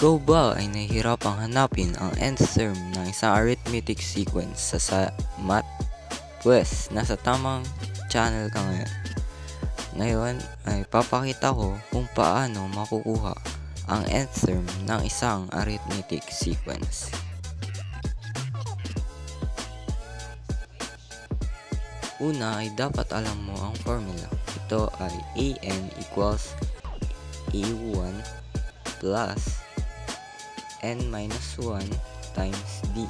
Ikaw ba ay nahihirapang hanapin ang nth term ng isang arithmetic sequence sa math? Pwes, nasa tamang channel ka ngayon. Ngayon ay papakita ko kung paano makukuha ang nth term ng isang arithmetic sequence. Una ay dapat alam mo ang formula. Ito ay an equals a1 plus n minus 1 times d.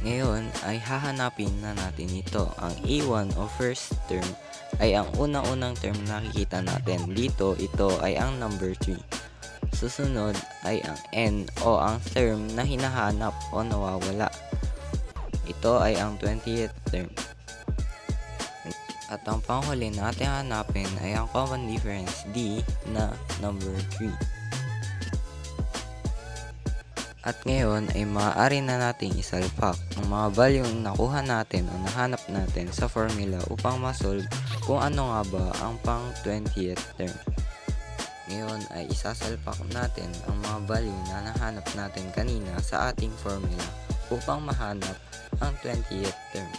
Ngayon ay hahanapin na natin ito. Ang a1 o first term ay ang unang-unang term na nakikita natin. Dito, ito ay ang number 3. Susunod ay ang n o ang term na hinahanap o nawawala. Ito ay ang 20th term. At ang panghuli na ating hanapin ay ang common difference d na number 3. At ngayon ay maaari na nating isalpak ang mga value na nakuha natin o nahanap natin sa formula upang masolve kung ano nga ba ang pang 20th term. Ngayon ay isasalpak natin ang mga value na nahanap natin kanina sa ating formula upang mahanap ang 20th term.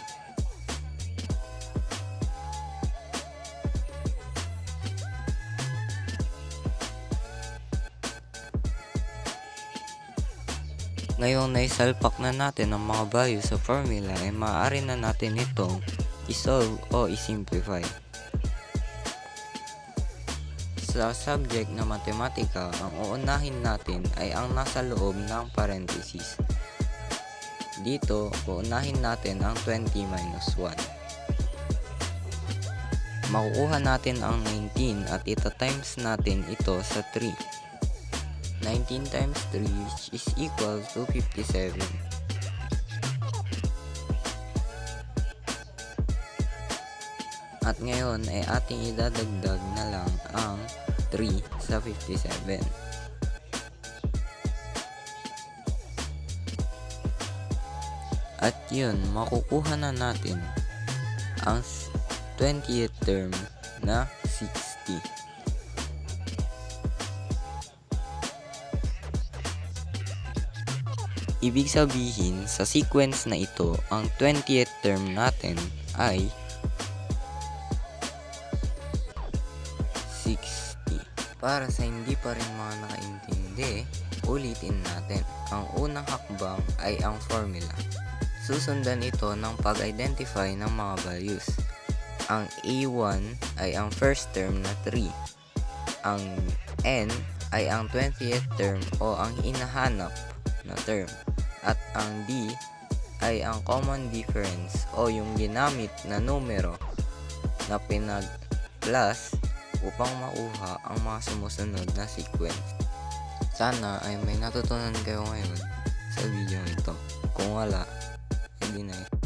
Ngayong naisalpak na natin ang mga value sa formula ay maaari na natin itong isolve o isimplify. Sa subject na matematika, ang uunahin natin ay ang nasa loob ng parenthesis. Dito, uunahin natin ang 20 minus 1. Makukuha natin ang 19 at ita-times natin ito sa 3. 19 times 3 is equal to 57. At ngayon ay ating idadagdag na lang ang 3 sa 57. At yun, makukuha na natin ang 20th term na 60. Ibig sabihin, sa sequence na ito, ang 20th term natin ay 60. Para sa hindi pa rin mga nakaintindi, ulitin natin. Ang unang hakbang ay ang formula. Susundan ito ng pag-identify ng mga values. Ang a1 ay ang first term na 3. Ang n ay ang 20th term o ang hinahanap na term. At ang d ay ang common difference o yung ginamit na numero na pinag-plus upang makuha ang mga sumusunod na sequence. Sana ay may natutunan kayo ngayon sa video ito. Kung wala, hindi na.